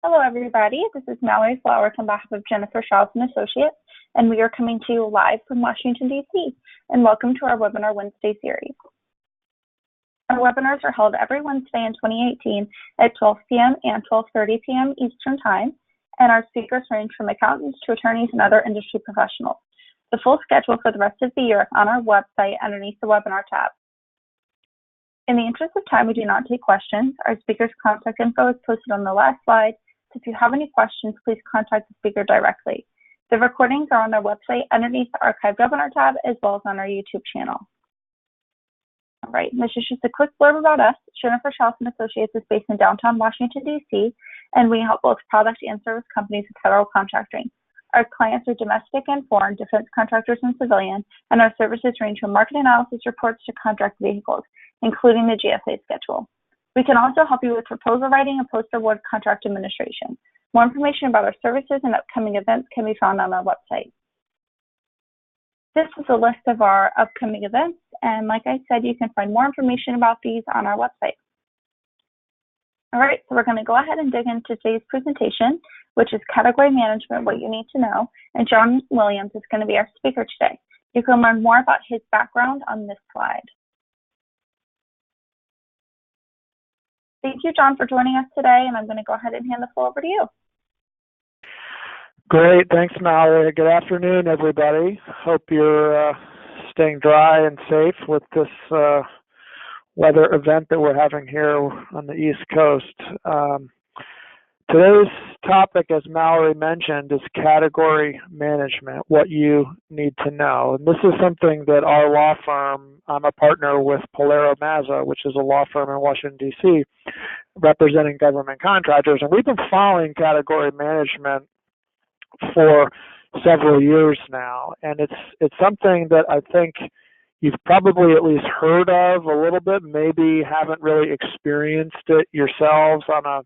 Hello, everybody. This is Mallory Flowers on behalf of Jennifer Shaws and Associates, and we are coming to you live from Washington, D.C., and welcome to our Webinar Wednesday series. Our webinars are held every Wednesday in 2018 at 12 p.m. and 12:30 p.m. Eastern Time, and our speakers range from accountants to attorneys and other industry professionals. The full schedule for the rest of the year is on our website underneath the webinar tab. In the interest of time, we do not take questions. Our speaker's contact info is posted on the last slide, so if you have any questions, please contact the speaker directly. The recordings are on our website underneath the archived webinar tab, as well as on our YouTube channel. All right, and this is just a quick blurb about us. Jennifer Shaws and Associates is based in downtown Washington, D.C., and we help both product and service companies with federal contracting. Our clients are domestic and foreign defense contractors and civilian, and our services range from market analysis reports to contract vehicles, including the GSA schedule. We can also help you with proposal writing and post-award contract administration. More information about our services and upcoming events can be found on our website. This is a list of our upcoming events, and like I said, you can find more information about these on our website. All right, so we're going to go ahead and dig into today's presentation, which is Category Management, What You Need to Know, and John Williams is going to be our speaker today. You can learn more about his background on this slide. Thank you, John, for joining us today, and I'm going to go ahead and hand the floor over to you. Great. Thanks, Mallory. Good afternoon, everybody. Hope you're staying dry and safe with this weather event that we're having here on the East Coast. Today's topic, as Mallory mentioned, is category management, what you need to know. And this is something that our law firm, I'm a partner with Polero Mazza, which is a law firm in Washington, D.C., representing government contractors. And we've been following category management for several years now. And it's something that I think you've probably at least heard of a little bit, maybe haven't really experienced it yourselves on a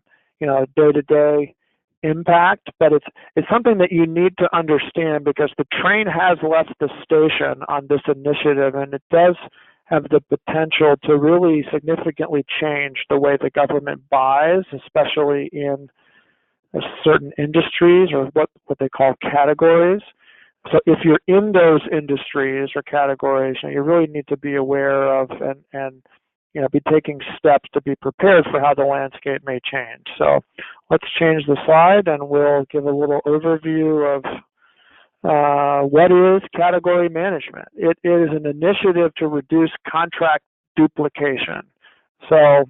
day-to-day impact, but it's something that you need to understand because the train has left the station on this initiative, and it does have the potential to really significantly change the way the government buys, especially in certain industries or what they call categories. So if you're in those industries or categories, you really need to be aware of and be taking steps to be prepared for how the landscape may change. So let's change the slide and we'll give a little overview of what is category management. It is an initiative to reduce contract duplication. So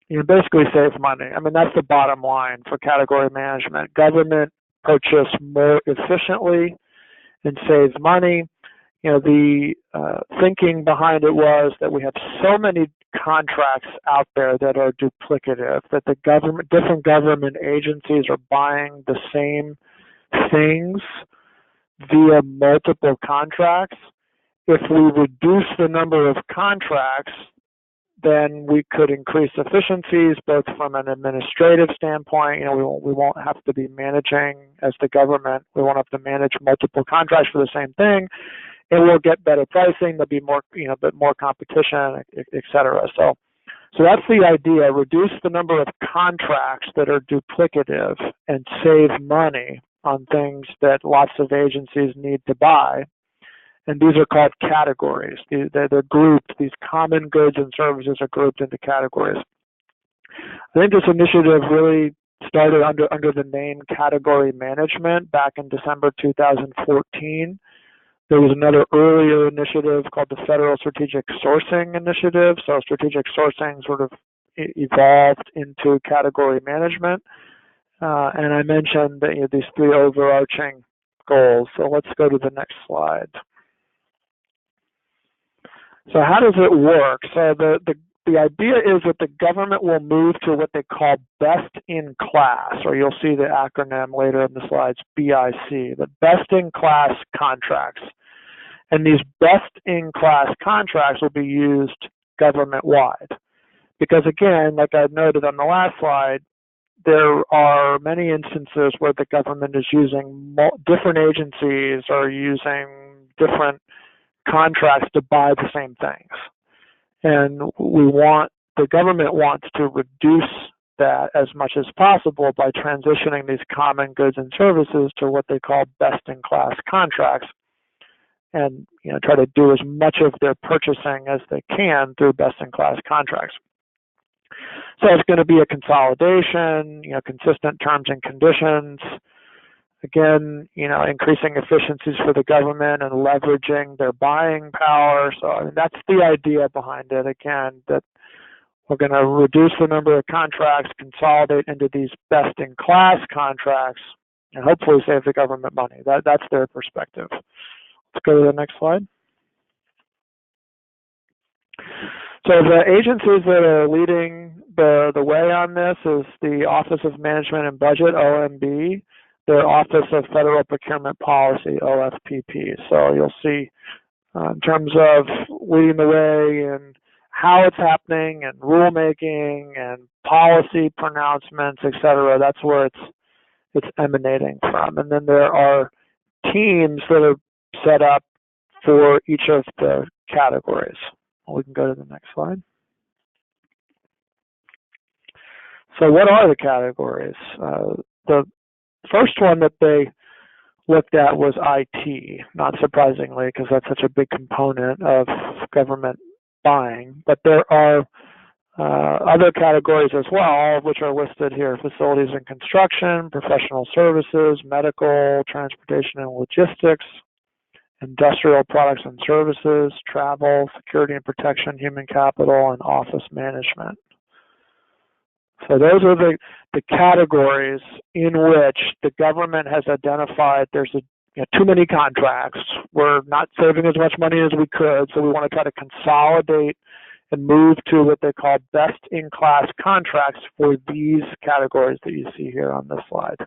you basically save money. I mean, that's the bottom line for category management. Government purchase more efficiently and saves money. The thinking behind it was that we have so many contracts out there that are duplicative, that the different government agencies are buying the same things via multiple contracts. If we reduce the number of contracts, then we could increase efficiencies, both from an administrative standpoint. We won't have to be managing as the government. We won't have to manage multiple contracts for the same thing. And we'll get better pricing. There'll be more, bit more competition, et cetera. So that's the idea. Reduce the number of contracts that are duplicative and save money on things that lots of agencies need to buy. And these are called categories. They're grouped. These common goods and services are grouped into categories. I think this initiative really started under the name Category Management back in December 2014. There was another earlier initiative called the Federal Strategic Sourcing Initiative. So strategic sourcing sort of evolved into category management. And I mentioned that, these three overarching goals. So let's go to the next slide. So how does it work? So the idea is that the government will move to what they call best in class, or you'll see the acronym later in the slides, BIC, the best in class contracts. And these best in class contracts will be used government-wide. Because again, like I noted on the last slide, there are many instances where the government is using different agencies or using different contracts to buy the same things. And the government wants to reduce that as much as possible by transitioning these common goods and services to what they call best-in-class contracts, and try to do as much of their purchasing as they can through best-in-class contracts. So it's going to be a consolidation, consistent terms and conditions. Again, increasing efficiencies for the government and leveraging their buying power. So I mean, that's the idea behind it. Again, that we're going to reduce the number of contracts, consolidate into these best-in-class contracts, and hopefully save the government money. That's their perspective. Let's go to the next slide. So the agencies that are leading the way on this is the Office of Management and Budget, OMB, their Office of Federal Procurement Policy, OFPP. So you'll see in terms of leading the way and how it's happening and rulemaking and policy pronouncements, et cetera, that's where it's emanating from. And then there are teams that are set up for each of the categories. We can go to the next slide. So what are the categories? The first one that they looked at was IT, not surprisingly, because that's such a big component of government buying. But there are other categories as well, all of which are listed here: facilities and construction, professional services, medical, transportation and logistics, industrial products and services, travel, security and protection, human capital, and office management. So those are the categories in which the government has identified there's too many contracts. We're not saving as much money as we could, so we want to try to consolidate and move to what they call best-in-class contracts for these categories that you see here on this slide.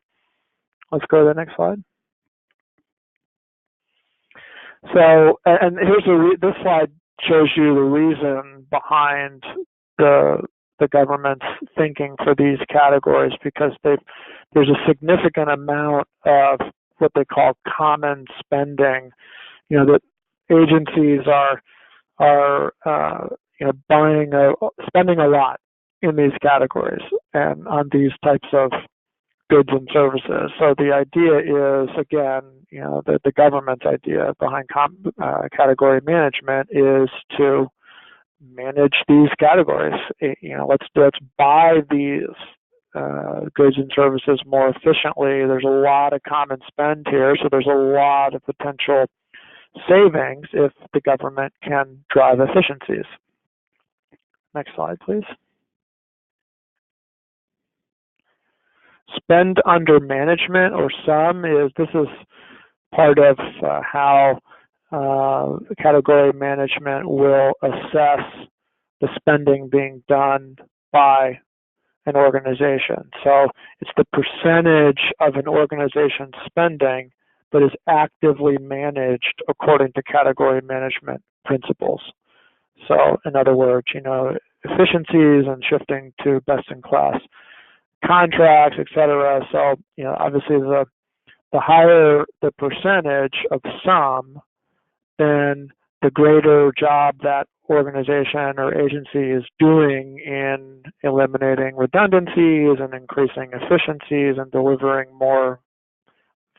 Let's go to the next slide. So, and here's this slide shows you the reason behind the government's thinking for these categories, because there's a significant amount of what they call common spending, that agencies are spending a lot in these categories and on these types of goods and services. So the idea is, again, the government's idea behind category management is to manage these categories. Let's buy these goods and services more efficiently. There's a lot of common spend here, so there's a lot of potential savings if the government can drive efficiencies. Next slide, please. Spend under management, or SUM, this is part of how category management will assess the spending being done by an organization. So it's the percentage of an organization's spending that is actively managed according to category management principles. So in other words, efficiencies and shifting to best-in-class contracts, et cetera. So, obviously the higher the percentage of SUM, then the greater job that organization or agency is doing in eliminating redundancies and increasing efficiencies and delivering more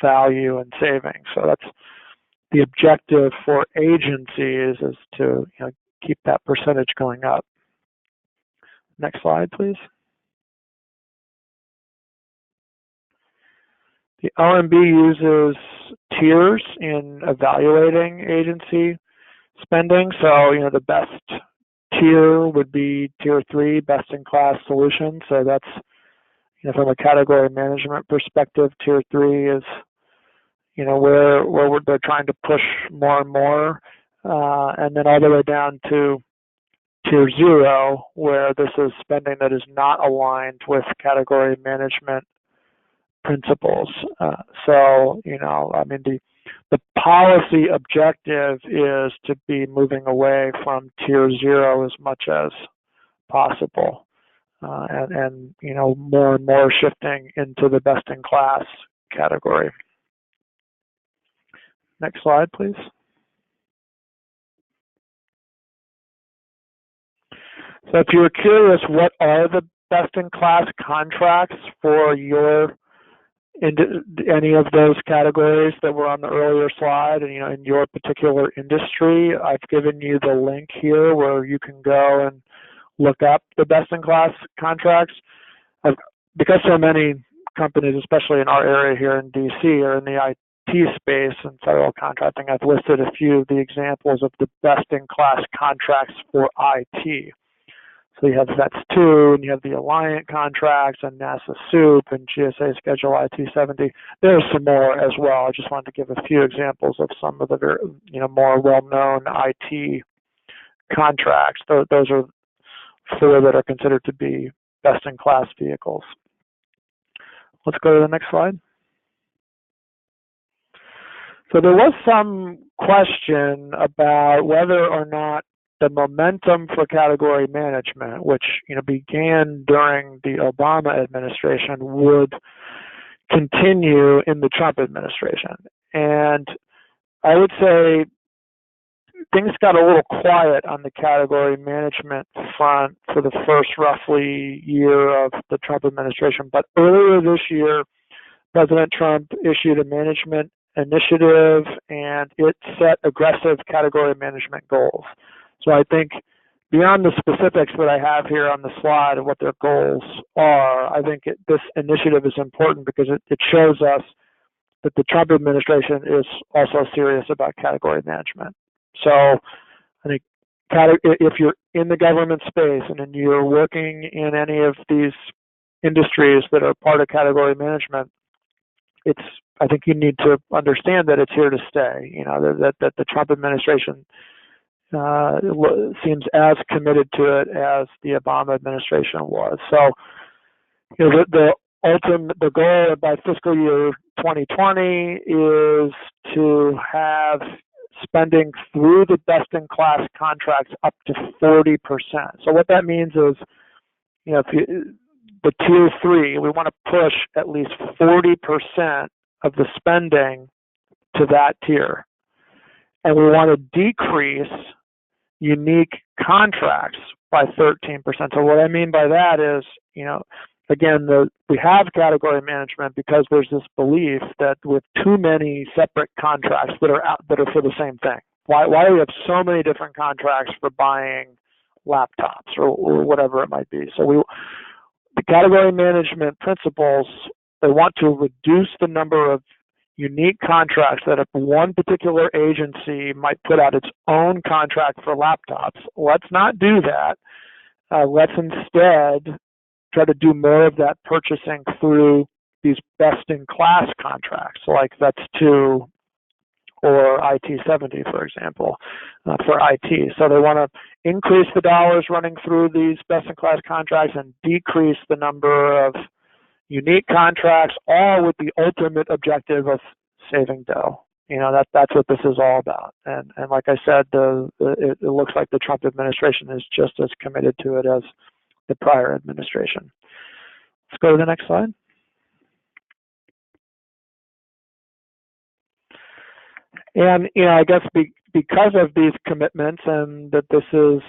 value and savings. So that's the objective for agencies, is to keep that percentage going up. Next slide, please. The OMB uses tiers in evaluating agency spending. So, the best tier would be tier 3, best-in-class solutions. So that's, from a category management perspective, tier 3 is, where they're trying to push more and more, and then all the way down to tier 0, where this is spending that is not aligned with category management principles. So, the policy objective is to be moving away from tier 0 as much as possible, and more and more shifting into the best-in-class category. Next slide, please. So if you were curious, what are the best-in-class contracts for any of those categories that were on the earlier slide, and in your particular industry, I've given you the link here where you can go and look up the best-in-class contracts. Because so many companies, especially in our area here in DC, are in the IT space and federal contracting, I've listed a few of the examples of the best-in-class contracts for IT. So you have VETS 2, and you have the Alliant contracts, and NASA SOUP, and GSA Schedule IT-70. There's some more as well. I just wanted to give a few examples of some of the more well-known IT contracts. Those are 4 that are considered to be best-in-class vehicles. Let's go to the next slide. So there was some question about whether or not the momentum for category management, which began during the Obama administration, would continue in the Trump administration. And I would say things got a little quiet on the category management front for the first roughly year of the Trump administration. But earlier this year, President Trump issued a management initiative, and it set aggressive category management goals. So I think beyond the specifics that I have here on the slide of what their goals are, I think this initiative is important because it shows us that the Trump administration is also serious about category management. So I think if you're in the government space and you're working in any of these industries that are part of category management, I think you need to understand that it's here to stay. That the Trump administration seems as committed to it as the Obama administration was. So, the goal by fiscal year 2020 is to have spending through the best-in-class contracts up to 40%. So what that means is, the tier 3, we want to push at least 40% of the spending to that tier. And we want to decrease unique contracts by 13%. So what I mean by that is, again, we have category management because there's this belief that with too many separate contracts that are for the same thing. Why do we have so many different contracts for buying laptops or whatever it might be? So the category management principles, they want to reduce the number of unique contracts that if one particular agency might put out its own contract for laptops. Let's not do that. Let's instead try to do more of that purchasing through these best-in-class contracts, like VETS 2 or IT-70, for example, for IT. So they want to increase the dollars running through these best-in-class contracts and decrease the number of unique contracts, all with the ultimate objective of saving dough. That's what this is all about. And like I said, it looks like the Trump administration is just as committed to it as the prior administration. Let's go to the next slide. And I guess because of these commitments and that this is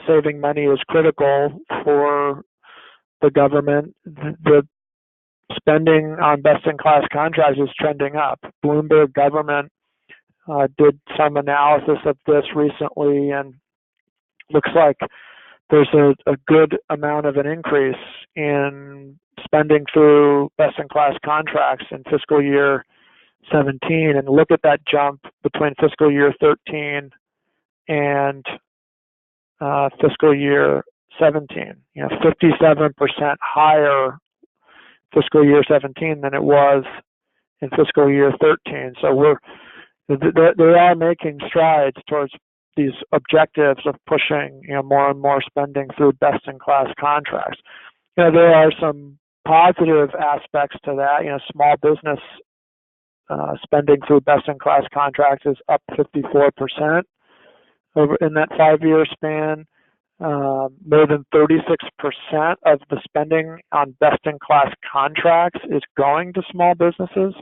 saving money is critical for the government, the spending on best-in-class contracts is trending up. Bloomberg Government did some analysis of this recently, and looks like there's a good amount of an increase in spending through best-in-class contracts in fiscal year 17. And look at that jump between fiscal year 13 and fiscal year 17. 57% higher fiscal year 17 than it was in fiscal year 13. So they are making strides towards these objectives of pushing more and more spending through best-in-class contracts. There are some positive aspects to that. Small business spending through best-in-class contracts is up 54% over in that 5-year span. More than 36% of the spending on best-in-class contracts is going to small businesses.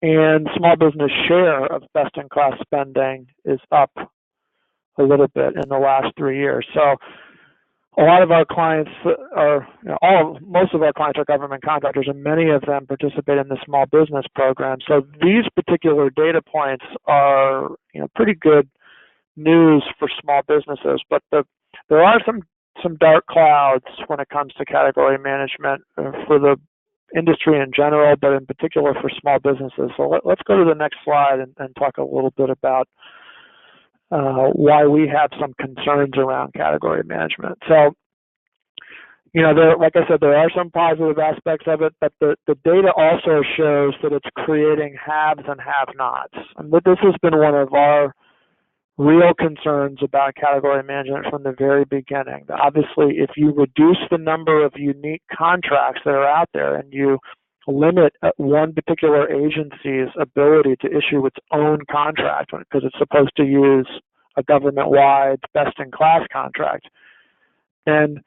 And small business share of best-in-class spending is up a little bit in the last 3 years. So a lot of our clients are, most of our clients are government contractors, and many of them participate in the small business program. So these particular data points are, pretty good news for small businesses. But there are some dark clouds when it comes to category management for the industry in general, but in particular for small businesses. So let's go to the next slide and talk a little bit about why we have some concerns around category management. So, like I said, there are some positive aspects of it, but the data also shows that it's creating haves and have-nots. And this has been one of our real concerns about category management from the very beginning. Obviously, if you reduce the number of unique contracts that are out there and you limit one particular agency's ability to issue its own contract because it's supposed to use a government-wide best-in-class contract, and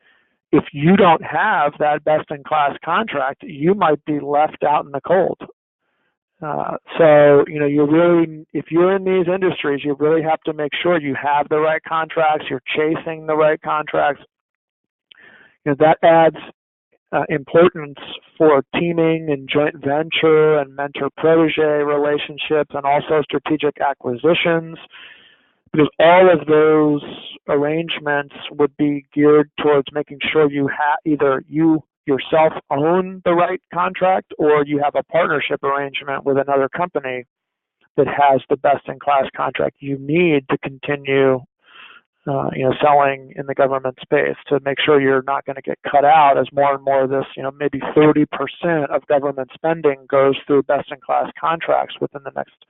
if you don't have that best-in-class contract, you might be left out in the cold. So, if you're in these industries, you really have to make sure you have the right contracts, you're chasing the right contracts. That adds importance for teaming and joint venture and mentor-protege relationships, and also strategic acquisitions, because all of those arrangements would be geared towards making sure you have either you yourself own the right contract, or you have a partnership arrangement with another company that has the best-in-class contract you need to continue, selling in the government space, to make sure you're not going to get cut out as more and more of this, maybe 30% of government spending goes through best-in-class contracts within the next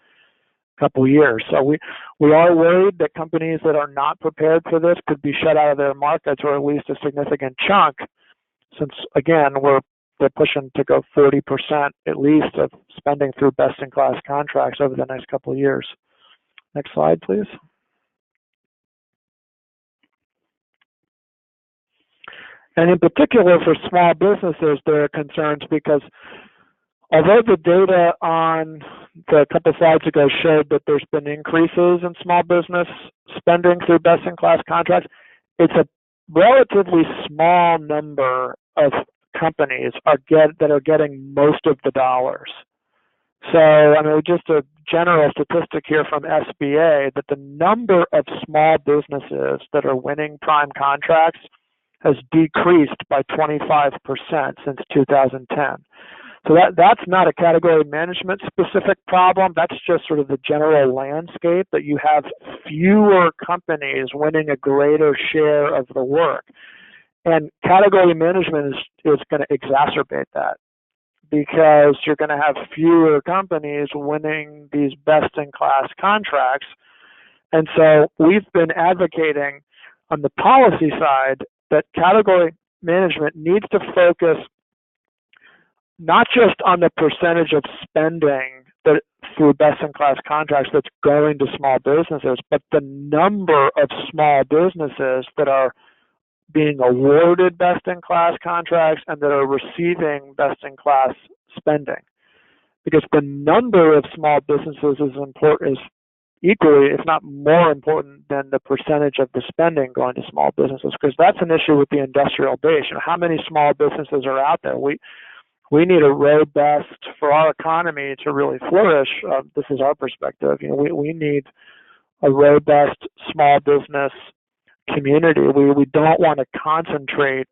couple of years. So we are worried that companies that are not prepared for this could be shut out of their markets, or at least a significant chunk, since, again, they're pushing to go 40% at least of spending through best-in-class contracts over the next couple of years. Next slide, please. And in particular for small businesses, there are concerns because although the data on the couple slides ago showed that there's been increases in small business spending through best-in-class contracts, it's a relatively small number of companies that are getting most of the dollars. So, just a general statistic here from SBA, that the number of small businesses that are winning prime contracts has decreased by 25% since 2010. So that's not a category management specific problem. That's just sort of the general landscape, that you have fewer companies winning a greater share of the work. And category management is going to exacerbate that, because you're going to have fewer companies winning these best-in-class contracts. And so we've been advocating on the policy side that category management needs to focus not just on the percentage of spending that through best-in-class contracts that's going to small businesses, but the number of small businesses that are being awarded best-in-class contracts and that are receiving best-in-class spending. Because the number of small businesses is equally, if not more important than the percentage of the spending going to small businesses, because that's an issue with the industrial base. How many small businesses are out there? We need a robust, for our economy to really flourish, this is our perspective, we need a robust small business community. We don't want to concentrate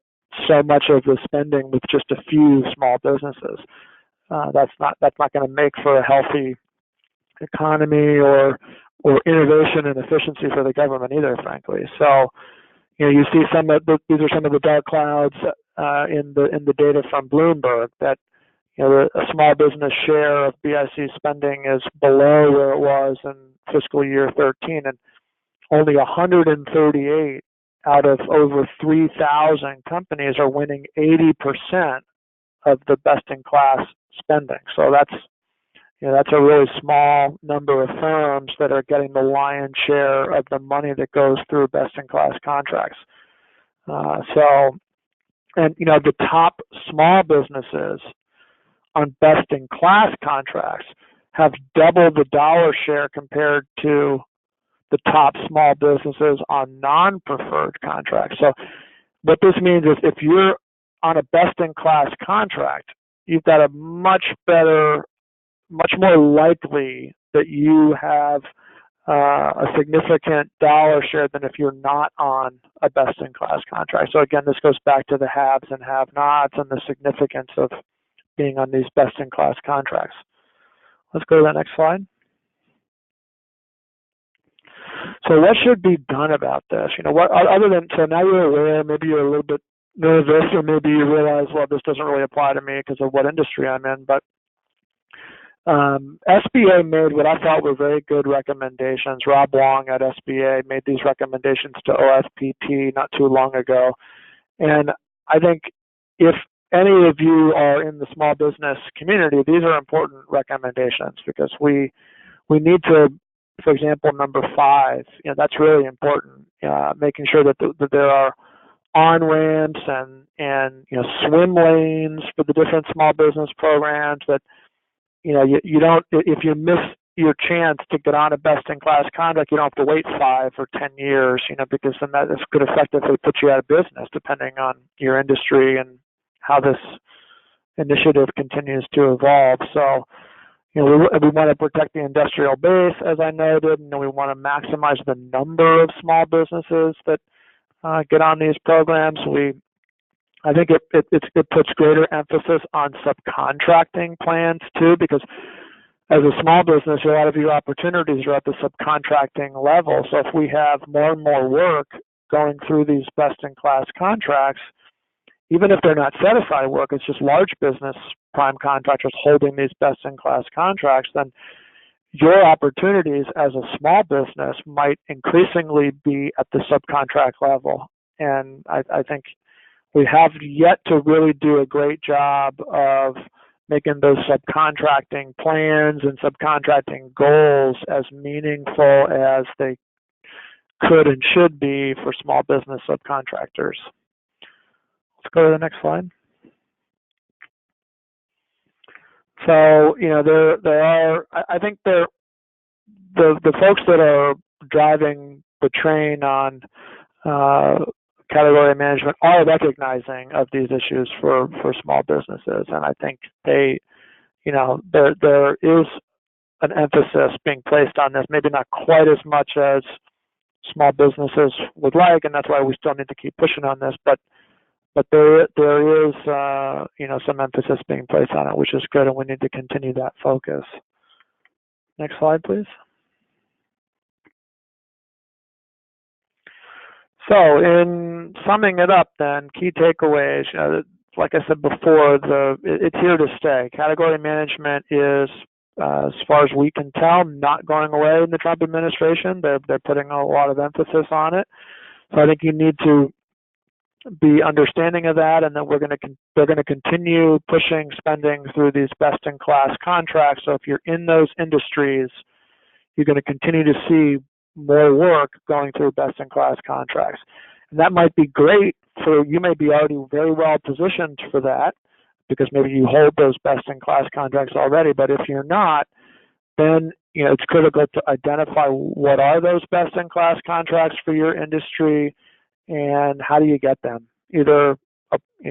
so much of the spending with just a few small businesses. That's not going to make for a healthy economy or innovation and efficiency for the government either, frankly. So, you see these are some of the dark clouds in the data from Bloomberg, that a small business share of BIC spending is below where it was in fiscal year 13, and only 138 out of over 3,000 companies are winning 80% of the best-in-class spending. So that's a really small number of firms that are getting the lion's share of the money that goes through best-in-class contracts. The top small businesses on best-in-class contracts have double the dollar share compared to the top small businesses on non-preferred contracts. So what this means is if you're on a best-in-class contract, you've got a much more likely that you have a significant dollar share than if you're not on a best-in-class contract. So again, this goes back to the haves and have-nots and the significance of being on these best-in-class contracts. Let's go to the next slide. So what should be done about this? What other than, so now you're aware, maybe you're a little bit nervous, or maybe you realize, well, this doesn't really apply to me because of what industry I'm in, but SBA made what I thought were very good recommendations. Rob Wong at SBA made these recommendations to OFPP not too long ago. And I think if any of you are in the small business community, these are important recommendations because we need to, for example, number 5, that's really important, making sure that, that there are on-ramps and swim lanes for the different small business programs, that you don't, if you miss your chance to get on a best-in-class contract, you don't have to wait 5 or 10 years, because then that could effectively put you out of business depending on your industry and how this initiative continues to evolve. So, we want to protect the industrial base, as I noted, and we want to maximize the number of small businesses that get on these programs. I think it puts greater emphasis on subcontracting plans too, because as a small business, a lot of your opportunities are at the subcontracting level. So if we have more and more work going through these best-in-class contracts, even if they're not set-aside work, it's just large business prime contractors holding these best-in-class contracts, then your opportunities as a small business might increasingly be at the subcontract level. And I think we have yet to really do a great job of making those subcontracting plans and subcontracting goals as meaningful as they could and should be for small business subcontractors. Let's go to the next slide. So, there are, I think the folks that are driving the train on category management are recognizing of these issues for small businesses, and I think there is an emphasis being placed on this, maybe not quite as much as small businesses would like, and that's why we still need to keep pushing on this, but there is some emphasis being placed on it, which is good, and we need to continue that focus. Next slide, please. So in summing it up then, key takeaways, like I said before, it's here to stay. Category management is, as far as we can tell, not going away in the Trump administration. They're putting a lot of emphasis on it. So I think you need to be understanding of that, and that they're going to continue pushing spending through these best-in-class contracts. So if you're in those industries, you're going to continue to see more work going through best-in-class contracts. And that might be great for, you may be already very well positioned for that because maybe you hold those best-in-class contracts already, but if you're not, then it's critical to identify what are those best-in-class contracts for your industry and how do you get them? Either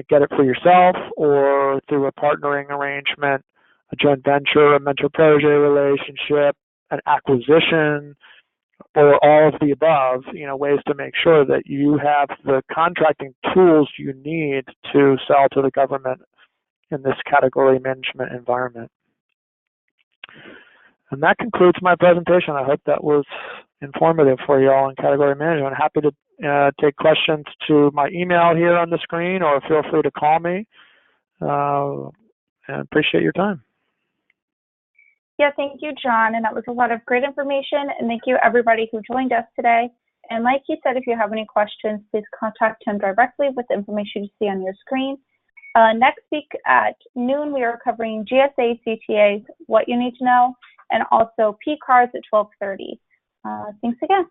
get it for yourself or through a partnering arrangement, a joint venture, a mentor-protege relationship, an acquisition, or all of the above, ways to make sure that you have the contracting tools you need to sell to the government in this category management environment. And that concludes my presentation. I hope that was informative for you all in category management. I'm happy to take questions to my email here on the screen, or feel free to call me. And appreciate your time. Yeah, thank you, John. And that was a lot of great information. And thank you, everybody who joined us today. And like you said, if you have any questions, please contact him directly with the information you see on your screen. Next week at noon, we are covering GSA, CTAs, what you need to know, and also P cards at 12:30. Thanks again.